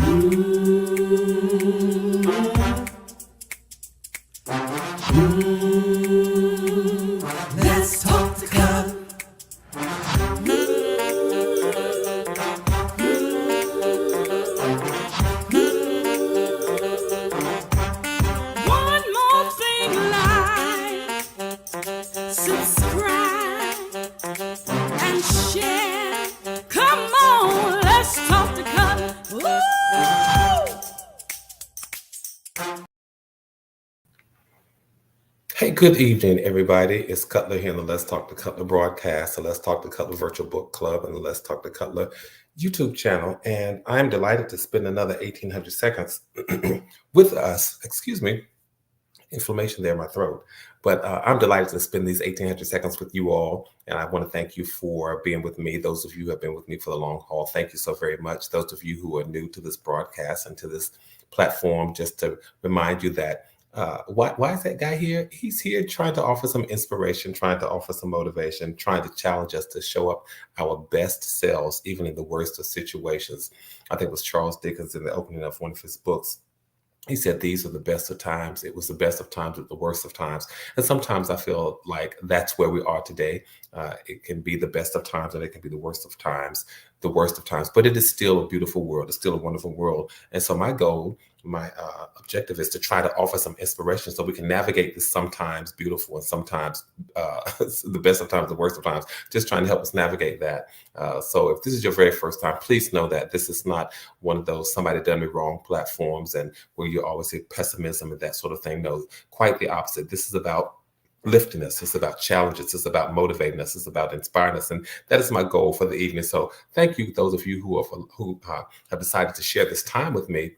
Let's talk to God. One more thing, like, subscribe, and share. Come on, let's talk to God. Woo! Hey, good evening, everybody. It's Cutler here in the Let's Talk to Cutler broadcast, the Let's Talk to Cutler virtual book club, and the Let's Talk to Cutler YouTube channel. And I'm delighted to spend another 1800 seconds with us. Excuse me, inflammation there in my throat. But I'm delighted to spend these 1800 seconds with you all. And I want to thank you for being with me. Those of you who have been with me for the long haul, thank you so very much. Those of you who are new to this broadcast and to this platform, just to remind you that why is that guy here? He's here trying to offer some inspiration, trying to offer some motivation, trying to challenge us to show up our best selves, even in the worst of situations. I think it was Charles Dickens in the opening of one of his books. He said, these are the best of times. It was the best of times with the worst of times. And sometimes I feel like that's where we are today. It can be the best of times and it can be the worst of times, but it is still a beautiful world. It's still a wonderful world. And so my goal, my objective is to try to offer some inspiration so we can navigate this sometimes beautiful and sometimes the best of times, the worst of times, just trying to help us navigate that. So if this is your very first time, please know that this is not one of those somebody done me wrong platforms and where you always see pessimism and that sort of thing. No, quite the opposite. This is about lifting us. It's about challenges. It's about motivating us. It's about inspiring us. And that is my goal for the evening. So thank you, those of you who have decided to share this time with me.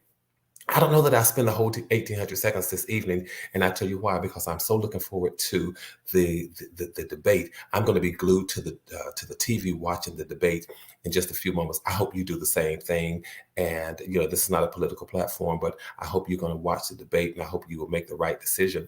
I don't know that I spend the whole 1800 seconds this evening, and I tell you why, because I'm so looking forward to the debate. I'm going to be glued to the TV watching the debate in just a few moments. I hope you do the same thing. And this is not a political platform, but I hope you're going to watch the debate, and I hope you will make the right decision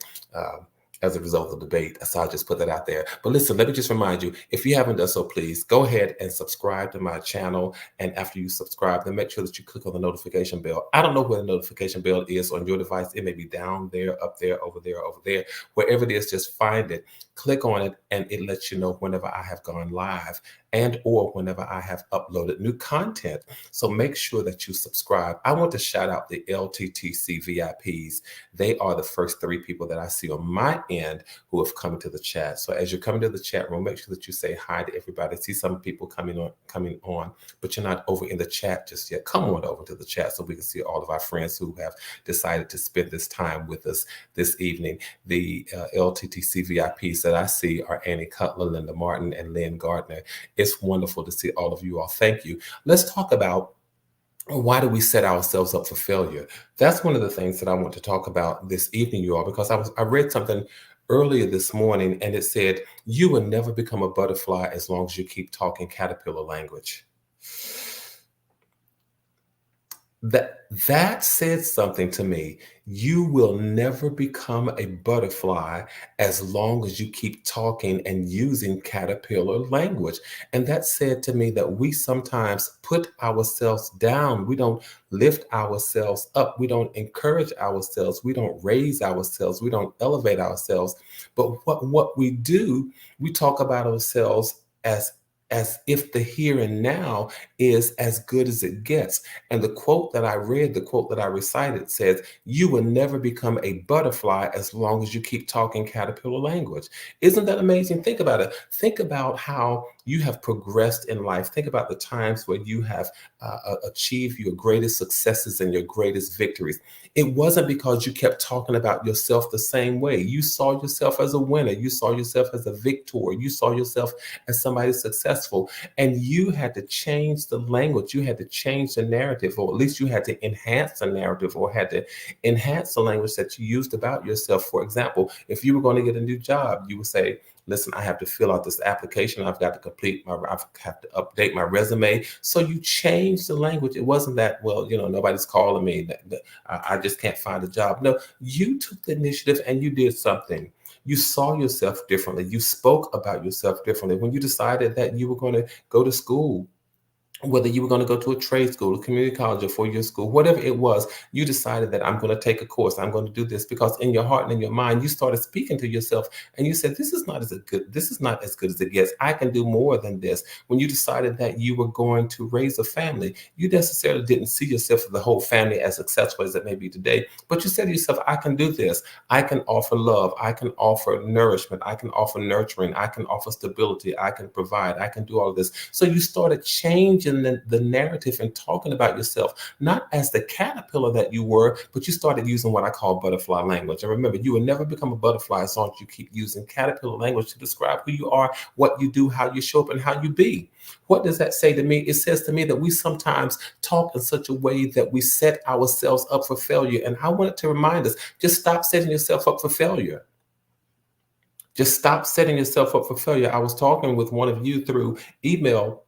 as a result of the debate. So I'll just put that out there. But listen, let me just remind you, if you haven't done so, please go ahead and subscribe to my channel. And after you subscribe, then make sure that you click on the notification bell. I don't know where the notification bell is on your device. It may be down there, up there, over there, over there. Wherever it is, just find it. Click on it, and it lets you know whenever I have gone live and or whenever I have uploaded new content. So make sure that you subscribe. I want to shout out the LTTC VIPs. They are the first 3 people that I see on my end who have come into the chat. So as you're coming to the chat room, make sure that you say hi to everybody. I see some people coming on, but you're not over in the chat just yet. Come on over to the chat so we can see all of our friends who have decided to spend this time with us this evening. The LTTC VIPs that I see are Annie Cutler, Linda Martin, and Lynn Gardner. It's wonderful to see all of you all. Thank you. Let's talk about why do we set ourselves up for failure? That's one of the things that I want to talk about this evening, you all, because I read something earlier this morning, and it said, you will never become a butterfly as long as you keep talking caterpillar language. That said something to me. You will never become a butterfly as long as you keep talking and using caterpillar language. And that said to me that we sometimes put ourselves down. We don't lift ourselves up. We don't encourage ourselves. We don't raise ourselves. We don't elevate ourselves. But what we do, we talk about ourselves as if the here and now is as good as it gets. And the quote that I read, the quote that I recited says, you will never become a butterfly as long as you keep talking caterpillar language. Isn't that amazing? Think about it. Think about how you have progressed in life. Think about the times where you have achieved your greatest successes and your greatest victories. It wasn't because you kept talking about yourself the same way. You saw yourself as a winner. You saw yourself as a victor. You saw yourself as somebody successful. And you had to change the language. You had to change the narrative, or at least you had to enhance the narrative, or had to enhance the language that you used about yourself. For example, if you were going to get a new job, you would say, listen, I have to fill out this application. I've got to I have to update my resume. So you changed the language. It wasn't that, well, nobody's calling me. I just can't find a job. No, you took the initiative and you did something. You saw yourself differently. You spoke about yourself differently. When you decided that you were going to go to school whether you were going to go to a trade school, a community college, or four-year school, whatever it was, you decided that I'm going to take a course. I'm going to do this because in your heart and in your mind, you started speaking to yourself and you said, this is not as good. This is not as good as it gets. I can do more than this. When you decided that you were going to raise a family, you necessarily didn't see yourself or the whole family as successful as it may be today, but you said to yourself, I can do this. I can offer love. I can offer nourishment. I can offer nurturing. I can offer stability. I can provide. I can do all of this. So you started changing the narrative and talking about yourself, not as the caterpillar that you were, but you started using what I call butterfly language. And remember, you will never become a butterfly as long as you keep using caterpillar language to describe who you are, what you do, how you show up, and how you be. What does that say to me? It says to me that we sometimes talk in such a way that we set ourselves up for failure. And I wanted to remind us, just stop setting yourself up for failure. Just stop setting yourself up for failure. I was talking with one of you through email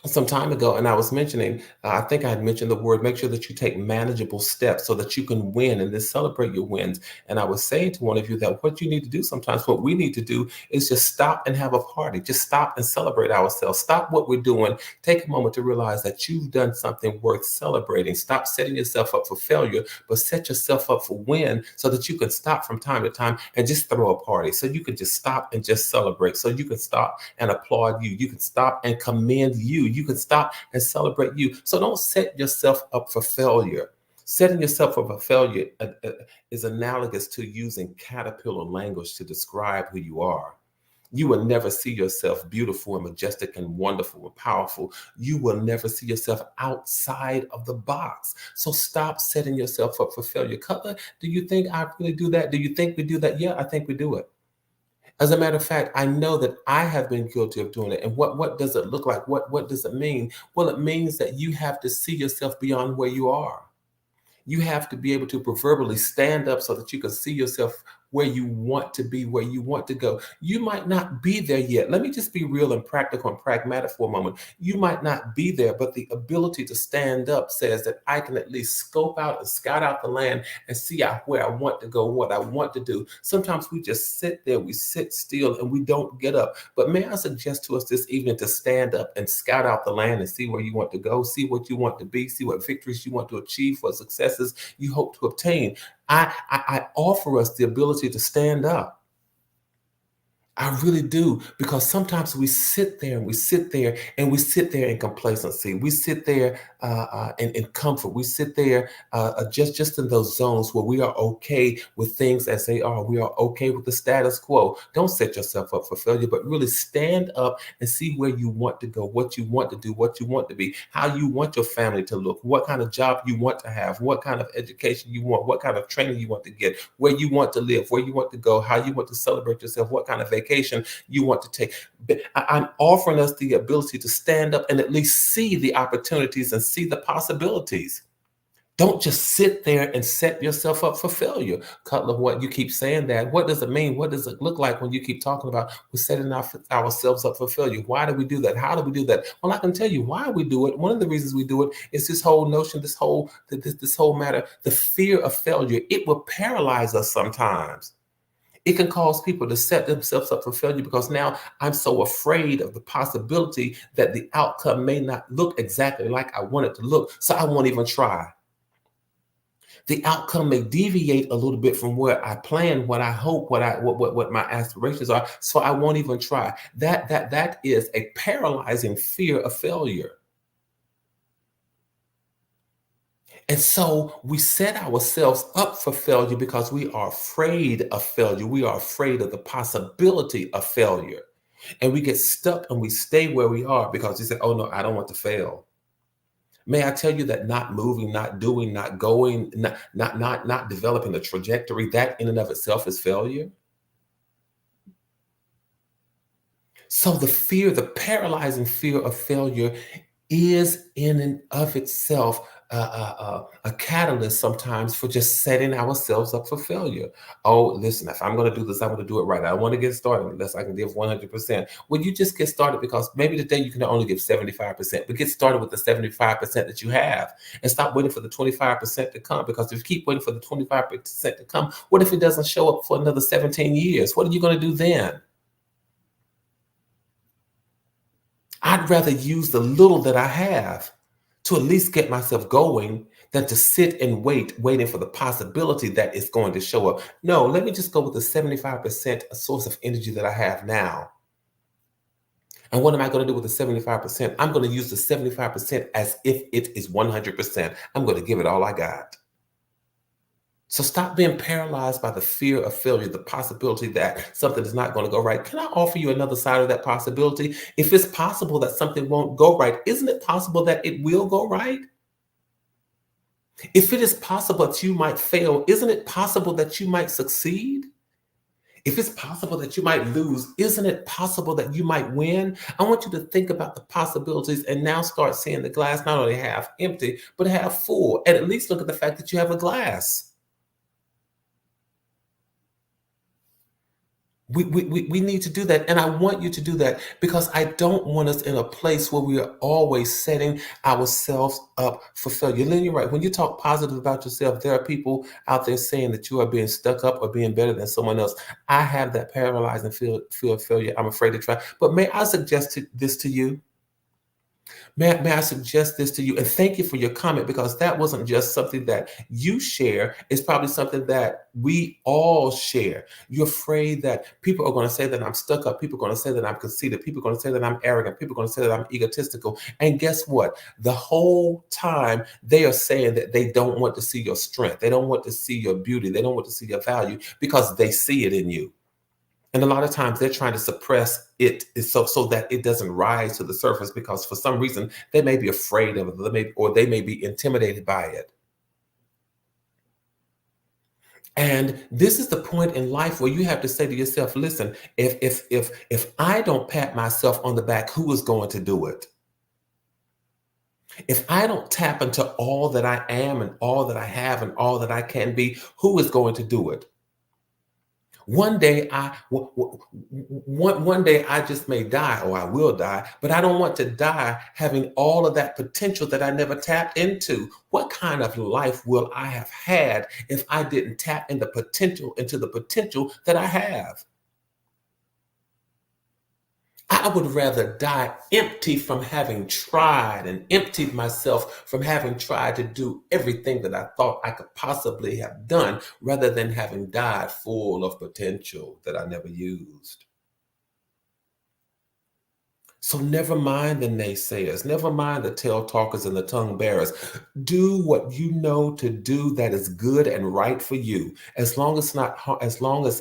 some time ago, and I was mentioning, I think I had mentioned the word, make sure that you take manageable steps so that you can win and then celebrate your wins. And I was saying to one of you that what you need to do sometimes, what we need to do is just stop and have a party. Just stop and celebrate ourselves. Stop what we're doing. Take a moment to realize that you've done something worth celebrating. Stop setting yourself up for failure, but set yourself up for win so that you can stop from time to time and just throw a party. So you can just stop and just celebrate. So you can stop and applaud you. You can stop and commend you. You can stop and celebrate you. So don't set yourself up for failure. Setting yourself up for failure is analogous to using caterpillar language to describe who you are. You will never see yourself beautiful and majestic and wonderful and powerful. You will never see yourself outside of the box. So stop setting yourself up for failure. Cutler, do you think I really do that? Do you think we do that? Yeah, I think we do it. As a matter of fact, I know that I have been guilty of doing it. And what does it look like? What does it mean? Well, it means that you have to see yourself beyond where you are. You have to be able to proverbially stand up so that you can see yourself where you want to be, where you want to go. You might not be there yet. Let me just be real and practical and pragmatic for a moment. You might not be there, but the ability to stand up says that I can at least scope out and scout out the land and see out where I want to go, what I want to do. Sometimes we just sit there, we sit still and we don't get up. But may I suggest to us this evening to stand up and scout out the land and see where you want to go, see what you want to be, see what victories you want to achieve, what successes you hope to obtain. I offer us the ability to stand up. I really do, because sometimes we sit there and we sit there and we sit there in complacency. We sit there in comfort. We sit there just in those zones where we are okay with things as they are. We are okay with the status quo. Don't set yourself up for failure, but really stand up and see where you want to go, what you want to do, what you want to be, how you want your family to look, what kind of job you want to have, what kind of education you want, what kind of training you want to get, where you want to live, where you want to go, how you want to celebrate yourself, what kind of vacation you want to take. I'm offering us the ability to stand up and at least see the opportunities and see the possibilities. Don't just sit there and set yourself up for failure. Cutler, what you keep saying that, what does it mean? What does it look like when you keep talking about we're setting ourselves up for failure? Why do we do that? How do we do that? Well, I can tell you why we do it. One of the reasons we do it is this whole notion, this whole matter, the fear of failure. It will paralyze us sometimes. It can cause people to set themselves up for failure because now I'm so afraid of the possibility that the outcome may not look exactly like I want it to look, so I won't even try. The outcome may deviate a little bit from where I plan, what I hope, what my aspirations are, so I won't even try. That is a paralyzing fear of failure. And so we set ourselves up for failure because we are afraid of failure. We are afraid of the possibility of failure. And we get stuck and we stay where we are because we say, oh no, I don't want to fail. May I tell you that not moving, not doing, not going, not developing a trajectory, that in and of itself is failure? So the fear, the paralyzing fear of failure is in and of itself a catalyst sometimes for just setting ourselves up for failure. Oh, listen, if I'm going to do this, I'm going to do it right. I want to get started unless I can give 100%. Well, you just get started because maybe today you can only give 75%, but get started with the 75% that you have and stop waiting for the 25% to come, because if you keep waiting for the 25% to come, what if it doesn't show up for another 17 years? What are you going to do then? I'd rather use the little that I have to at least get myself going than to sit and waiting for the possibility that it's going to show up. No, let me just go with the 75% source of energy that I have now. And what am I going to do with the 75%? I'm going to use the 75% as if it is 100%. I'm going to give it all I got. So stop being paralyzed by the fear of failure, the possibility that something is not going to go right. Can I offer you another side of that possibility? If it's possible that something won't go right, isn't it possible that it will go right? If it is possible that you might fail, isn't it possible that you might succeed? If it's possible that you might lose, isn't it possible that you might win? I want you to think about the possibilities and now start seeing the glass not only half empty, but half full. And at least look at the fact that you have a glass. We need to do that. And I want you to do that because I don't want us in a place where we are always setting ourselves up for failure. Lynn, you're right. When you talk positive about yourself, there are people out there saying that you are being stuck up or being better than someone else. I have that paralyzing fear of failure. I'm afraid to try. But may I suggest this to you? May I suggest this to you? And thank you for your comment because that wasn't just something that you share. It's probably something that we all share. You're afraid that people are going to say that I'm stuck up. People are going to say that I'm conceited. People are going to say that I'm arrogant. People are going to say that I'm egotistical. And guess what? The whole time they are saying that they don't want to see your strength. They don't want to see your beauty. They don't want to see your value because they see it in you. And a lot of times they're trying to suppress it so that it doesn't rise to the surface because for some reason they may be afraid of it, or they may be intimidated by it. And this is the point in life where you have to say to yourself, listen, if I don't pat myself on the back, who is going to do it? If I don't tap into all that I am and all that I have and all that I can be, who is going to do it? One day one day I just may die or I will die, but I don't want to die having all of that potential that I never tapped into. What kind of life will I have had if I didn't tap into the potential that I have? I would rather die empty from having tried and emptied myself from having tried to do everything that I thought I could possibly have done rather than having died full of potential that I never used. So never mind the naysayers, never mind the tale talkers and the tongue bearers. Do what you know to do that is good and right for you. As long as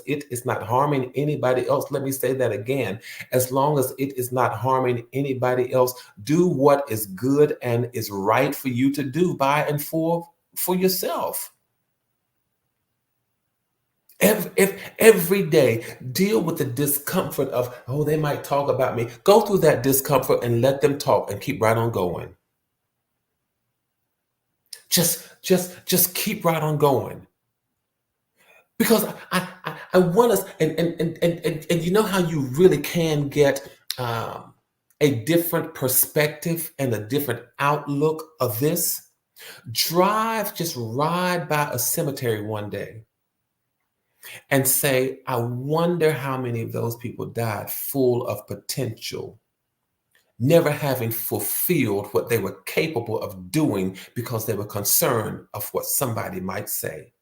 it is not harming anybody else. Let me say that again. As long as it is not harming anybody else, do what is good and is right for you to do by and for yourself. Every day, deal with the discomfort of, oh, they might talk about me. Go through that discomfort and let them talk and keep right on going. Just keep right on going. Because I want us, and you know how you really can get a different perspective and a different outlook of this? Just ride by a cemetery one day and say, I wonder how many of those people died full of potential, never having fulfilled what they were capable of doing because they were concerned of what somebody might say.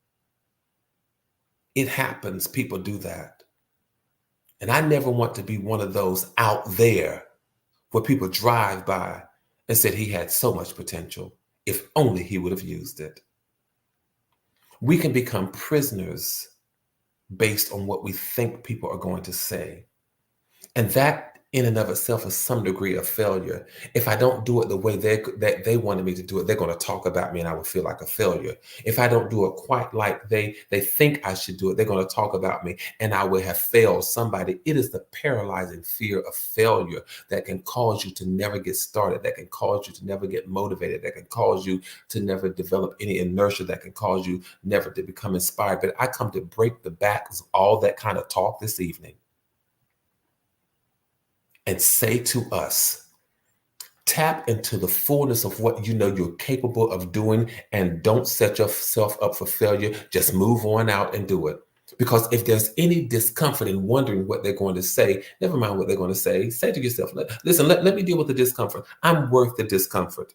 It happens. People do that. And I never want to be one of those out there where people drive by and said he had so much potential, if only he would have used it. We can become prisoners based on what we think people are going to say. And that in and of itself is some degree of failure. If I don't do it the way they wanted me to do it, they're going to talk about me and I will feel like a failure. If I don't do it quite like they think I should do it, they're going to talk about me and I will have failed somebody. It is the paralyzing fear of failure that can cause you to never get started, that can cause you to never get motivated, that can cause you to never develop any inertia, that can cause you never to become inspired. But I come to break the backs of all that kind of talk this evening and say to us, tap into the fullness of what you know you're capable of doing and don't set yourself up for failure. Just move on out and do it. Because if there's any discomfort in wondering what they're going to say, never mind what they're going to say to yourself, listen, let me deal with the discomfort. I'm worth the discomfort.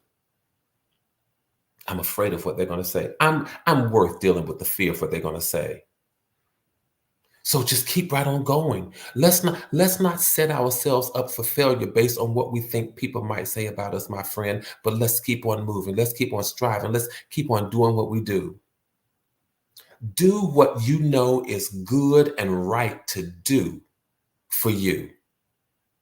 I'm afraid of what they're going to say. I'm worth dealing with the fear of what they're going to say. So just keep right on going. Let's not set ourselves up for failure based on what we think people might say about us, my friend. But let's keep on moving. Let's keep on striving. Let's keep on doing what we do. Do what you know is good and right to do for you.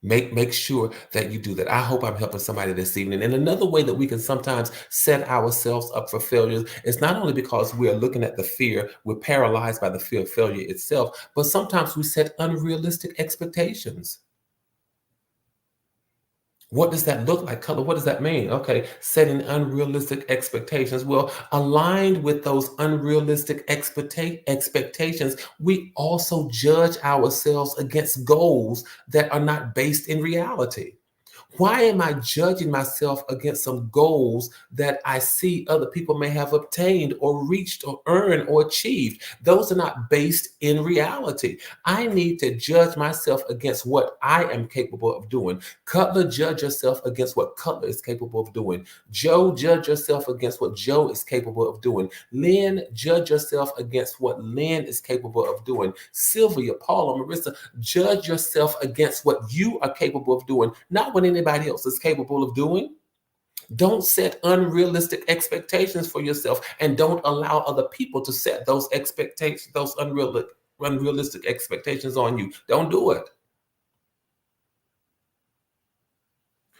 Make sure that you do that. I hope I'm helping somebody this evening. And another way that we can sometimes set ourselves up for failure is not only because we are looking at the fear, we're paralyzed by the fear of failure itself, but sometimes we set unrealistic expectations. What does that look like, Color? What does that mean? Okay, setting unrealistic expectations. Well, aligned with those unrealistic expectations, we also judge ourselves against goals that are not based in reality. Why am I judging myself against some goals that I see other people may have obtained or reached or earned or achieved? Those are not based in reality. I need to judge myself against what I am capable of doing. Cutler, judge yourself against what Cutler is capable of doing. Joe, judge yourself against what Joe is capable of doing. Lynn, judge yourself against what Lynn is capable of doing. Sylvia, Paula, Marissa, judge yourself against what you are capable of doing, not what anybody else is capable of doing. Don't set unrealistic expectations for yourself, and don't allow other people to set those expectations, those unrealistic expectations on you. Don't do it.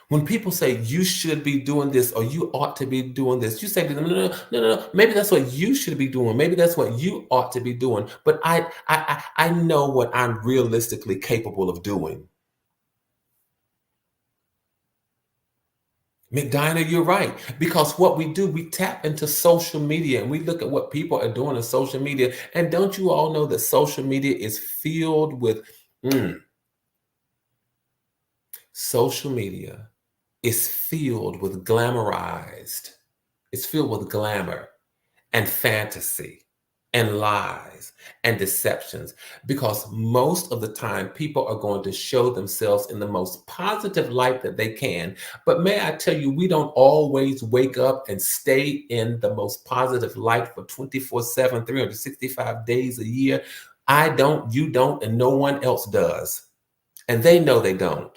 When people say you should be doing this or you ought to be doing this, you say to them, no. Maybe that's what you should be doing. Maybe that's what you ought to be doing. But I know what I'm realistically capable of doing. McDiner, you're right. Because what we do, we tap into social media and we look at what people are doing on social media. And don't you all know that social media is filled with social media is filled with glamorized, it's filled with glamour and fantasy and lies and deceptions, because most of the time people are going to show themselves in the most positive light that they can. But may I tell you, we don't always wake up and stay in the most positive light for 24/7, 365 days a year. I don't, you don't, and no one else does. And they know they don't.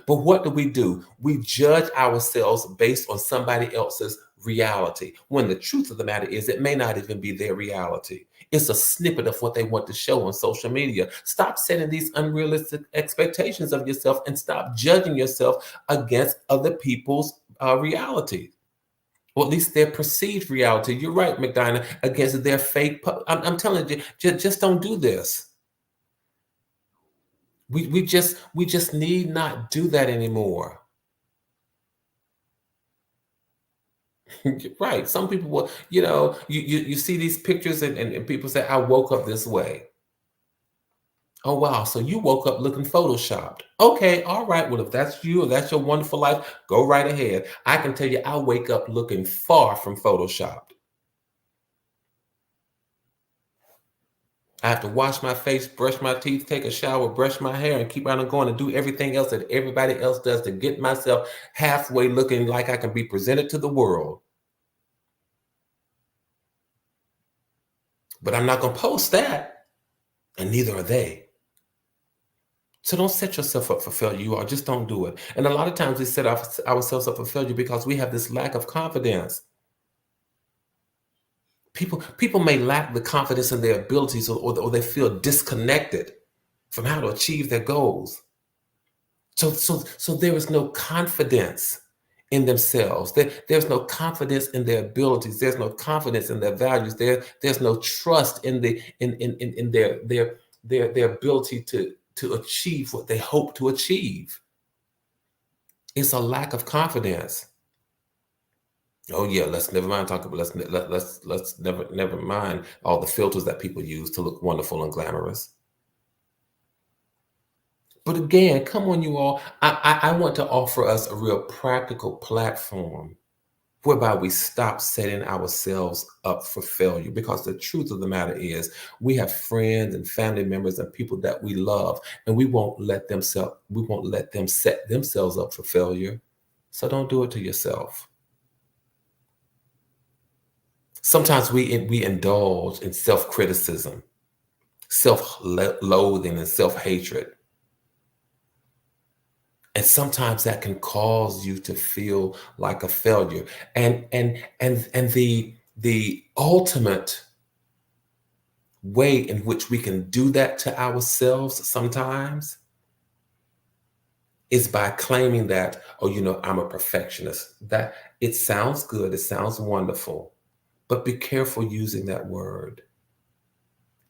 But what do? We judge ourselves based on somebody else's reality, when the truth of the matter is it may not even be their reality. It's a snippet of what they want to show on social media. Stop setting these unrealistic expectations of yourself and stop judging yourself against other people's reality, or at least their perceived reality. You're right, McDiner, against their fake. I'm telling you, just don't do this. We just need not do that anymore. Right. Some people will, you see these pictures and people say, I woke up this way. Oh wow. So you woke up looking photoshopped. Okay, all right. Well, if that's you or that's your wonderful life, go right ahead. I can tell you I wake up looking far from photoshopped. I have to wash my face, brush my teeth, take a shower, brush my hair, and keep on going and do everything else that everybody else does to get myself halfway looking like I can be presented to the world. But I'm not going to post that, and neither are they. So don't set yourself up for failure. You are. Just don't do it. And a lot of times we set ourselves up for failure because we have this lack of confidence. People may lack the confidence in their abilities, or they feel disconnected from how to achieve their goals. So there is no confidence in themselves. There's no confidence in their abilities. There's no confidence in their values. There's no trust in their ability to achieve what they hope to achieve. It's a lack of confidence. Oh yeah, let's never mind talking about let's never mind all the filters that people use to look wonderful and glamorous. But again, come on, you all. I want to offer us a real practical platform whereby we stop setting ourselves up for failure. Because the truth of the matter is, we have friends and family members and people that we love, and we won't let them set themselves up for failure. So don't do it to yourself. Sometimes we indulge in self-criticism, self-loathing, and self-hatred. And sometimes that can cause you to feel like a failure. And the ultimate way in which we can do that to ourselves sometimes is by claiming that, oh, I'm a perfectionist. That it sounds good, it sounds wonderful, but be careful using that word.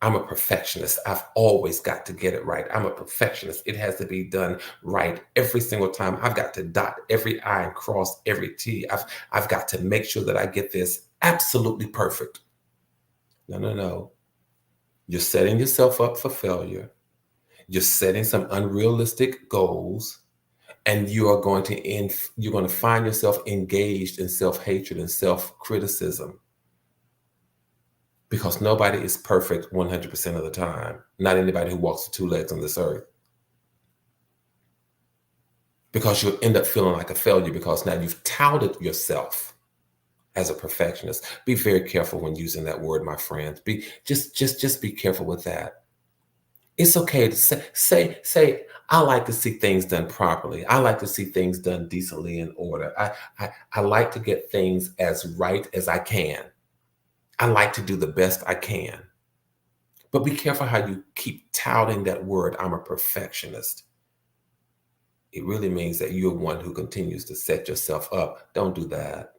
I'm a perfectionist. I've always got to get it right. I'm a perfectionist. It has to be done right every single time. I've got to dot every I and cross every T. I've got to make sure that I get this absolutely perfect. No. You're setting yourself up for failure. You're setting some unrealistic goals, and you're going to find yourself engaged in self-hatred and self-criticism. Because nobody is perfect 100% of the time. Not anybody who walks with two legs on this earth. Because you'll end up feeling like a failure because now you've touted yourself as a perfectionist. Be very careful when using that word, my friends. Just be careful with that. It's okay to say, I like to see things done properly. I like to see things done decently in order. I like to get things as right as I can. I like to do the best I can. But be careful how you keep touting that word, I'm a perfectionist. It really means that you're one who continues to set yourself up. Don't do that.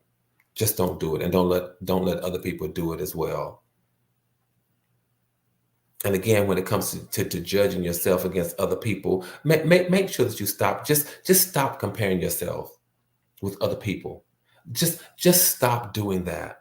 Just don't do it. And don't let other people do it as well. And again, when it comes to judging yourself against other people, make sure that you stop. Just stop comparing yourself with other people. Just stop doing that.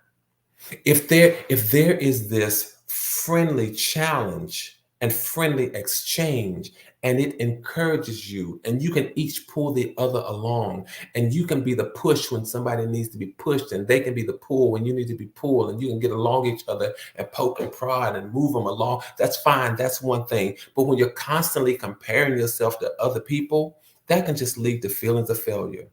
If there is this friendly challenge and friendly exchange, and it encourages you, and you can each pull the other along, and you can be the push when somebody needs to be pushed, and they can be the pull when you need to be pulled, and you can get along each other and poke and prod and move them along, that's fine. That's one thing. But when you're constantly comparing yourself to other people, that can just lead to feelings of failure.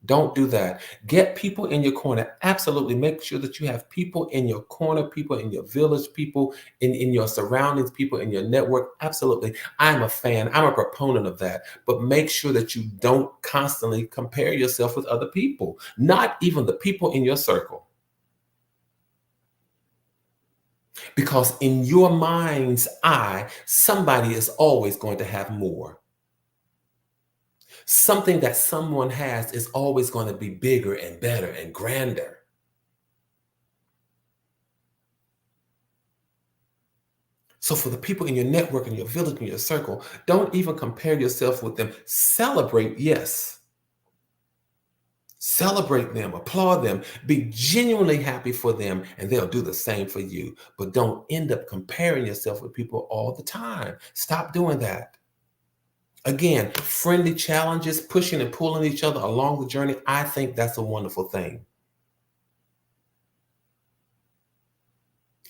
Don't do that. Get people in your corner. Absolutely. Make sure that you have people in your corner, people in your village, people in your surroundings, people in your network. Absolutely. I'm a fan. I'm a proponent of that. But make sure that you don't constantly compare yourself with other people, not even the people in your circle. Because in your mind's eye, somebody is always going to have more. Something that someone has is always going to be bigger and better and grander. So for the people in your network, in your village, in your circle, don't even compare yourself with them. Celebrate, yes. Celebrate them, applaud them, be genuinely happy for them, and they'll do the same for you. But don't end up comparing yourself with people all the time. Stop doing that. Again, friendly challenges, pushing and pulling each other along the journey, I think that's a wonderful thing.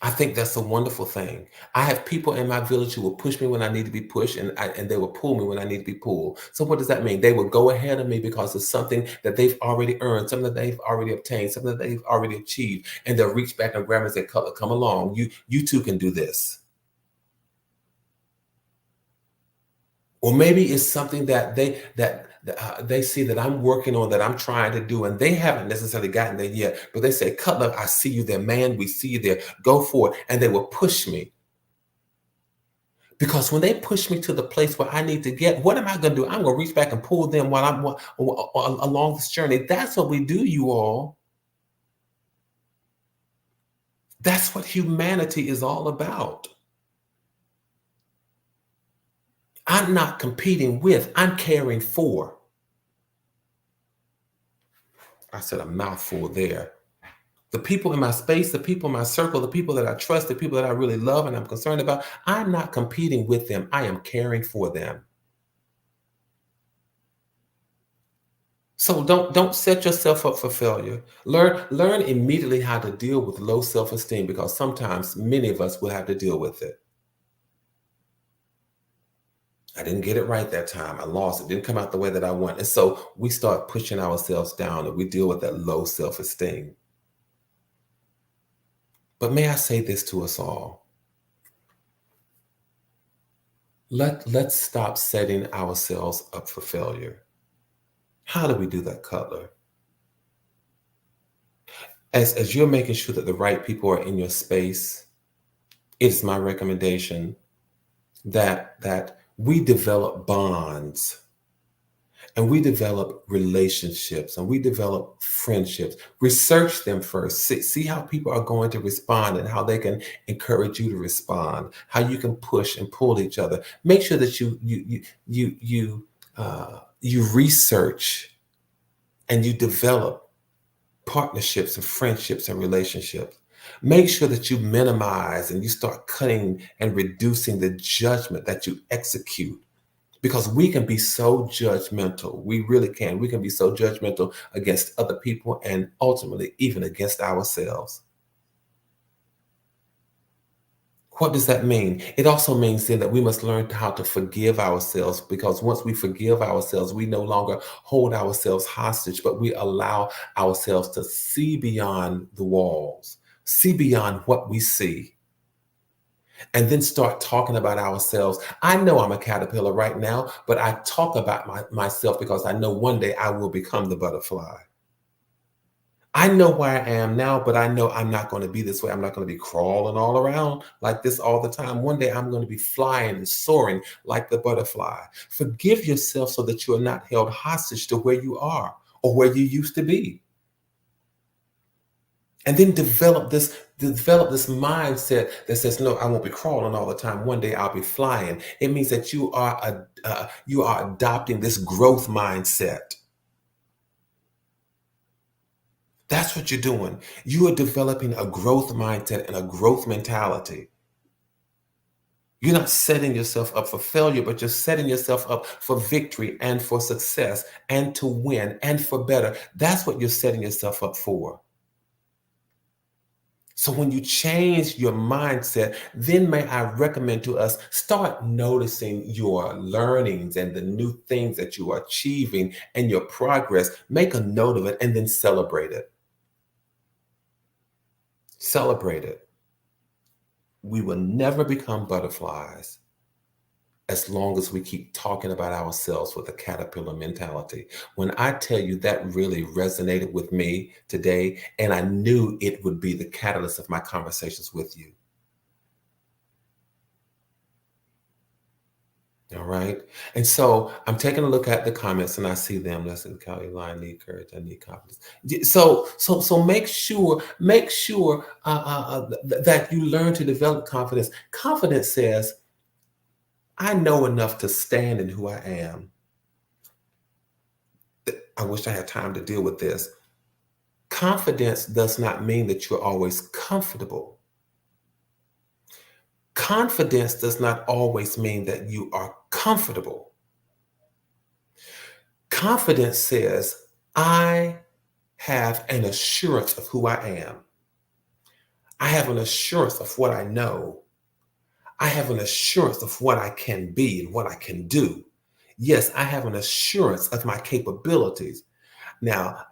I think that's a wonderful thing. I have people in my village who will push me when I need to be pushed, and they will pull me when I need to be pulled. So what does that mean? They will go ahead of me because it's something that they've already earned, something that they've already obtained, something that they've already achieved, and they'll reach back and grab me and say, come along, you too can do this. Or maybe it's something that they see that I'm working on, that I'm trying to do, and they haven't necessarily gotten there yet. But they say, Cutler, I see you there, man. We see you there. Go for it. And they will push me. Because when they push me to the place where I need to get, what am I going to do? I'm going to reach back and pull them while I'm along this journey. That's what we do, you all. That's what humanity is all about. I'm not competing with, I'm caring for. I said a mouthful there. The people in my space, the people in my circle, the people that I trust, the people that I really love and I'm concerned about, I'm not competing with them. I am caring for them. So don't set yourself up for failure. Learn immediately how to deal with low self-esteem because sometimes many of us will have to deal with it. I didn't get it right that time. I lost. It didn't come out the way that I want. And so we start pushing ourselves down and we deal with that low self-esteem. But may I say this to us all? Let's stop setting ourselves up for failure. How do we do that, Cutler? As you're making sure that the right people are in your space, it's my recommendation that we develop bonds and we develop relationships and we develop friendships. Research them first. See how people are going to respond and how they can encourage you to respond. How you can push and pull each other. Make sure that you research and you develop partnerships and friendships and relationships. Make sure that you minimize and you start cutting and reducing the judgment that you execute because we can be so judgmental. We really can. We can be so judgmental against other people and ultimately even against ourselves. What does that mean? It also means then that we must learn how to forgive ourselves because once we forgive ourselves, we no longer hold ourselves hostage, but we allow ourselves to see beyond the walls, see beyond what we see, and then start talking about ourselves. I know I'm a caterpillar right now, but I talk about myself because I know one day I will become the butterfly. I know where I am now, but I know I'm not going to be this way. I'm not going to be crawling all around like this all the time. One day I'm going to be flying and soaring like the butterfly. Forgive yourself so that you are not held hostage to where you are or where you used to be. And then develop this mindset that says, no, I won't be crawling all the time. One day I'll be flying. It means that you are adopting this growth mindset. That's what you're doing. You are developing a growth mindset and a growth mentality. You're not setting yourself up for failure, but you're setting yourself up for victory and for success and to win and for better. That's what you're setting yourself up for. So when you change your mindset, then may I recommend to us, start noticing your learnings and the new things that you are achieving and your progress. Make a note of it and then celebrate it. Celebrate it. We will never become butterflies as long as we keep talking about ourselves with a caterpillar mentality. When I tell you that really resonated with me today, and I knew it would be the catalyst of my conversations with you. All right. And so I'm taking a look at the comments and I see them. Let's see, Kelly line, need courage, I need confidence. So make sure that you learn to develop confidence. Confidence says, I know enough to stand in who I am. I wish I had time to deal with this. Confidence does not mean that you're always comfortable. Confidence does not always mean that you are comfortable. Confidence says, I have an assurance of who I am. I have an assurance of what I know. I have an assurance of what I can be and what I can do. Yes, I have an assurance of my capabilities. Now,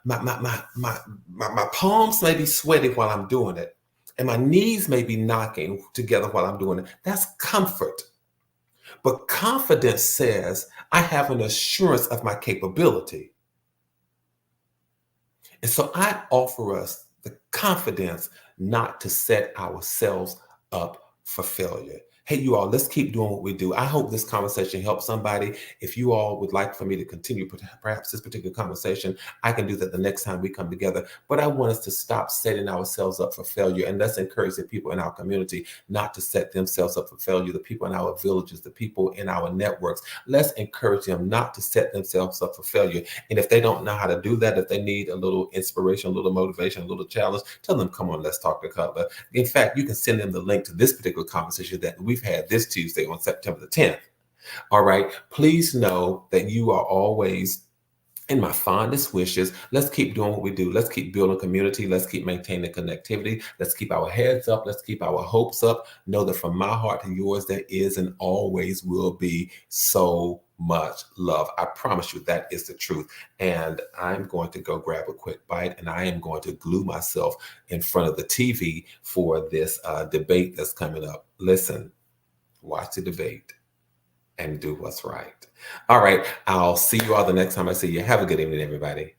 my palms may be sweaty while I'm doing it, and my knees may be knocking together while I'm doing it. That's comfort. But confidence says, I have an assurance of my capability. And so I offer us the confidence not to set ourselves up for failure. Hey, you all, let's keep doing what we do. I hope this conversation helps somebody. If you all would like for me to continue perhaps this particular conversation, I can do that the next time we come together. But I want us to stop setting ourselves up for failure. And let's encourage the people in our community not to set themselves up for failure. The people in our villages, the people in our networks, let's encourage them not to set themselves up for failure. And if they don't know how to do that, if they need a little inspiration, a little motivation, a little challenge, tell them, come on, let's talk to Cutler. In fact, you can send them the link to this particular conversation that we've had this Tuesday on September the 10th. All right. Please know that you are always In my fondest wishes, let's keep doing what we do. Let's keep building community. Let's keep maintaining connectivity. Let's keep our heads up. Let's keep our hopes up. Know that from my heart to yours, there is and always will be so much love. I promise you that is the truth. And I'm going to go grab a quick bite, and I am going to glue myself in front of the TV for this debate that's coming up. Listen, watch the debate and do what's right. All right. I'll see you all the next time I see you. Have a good evening, everybody.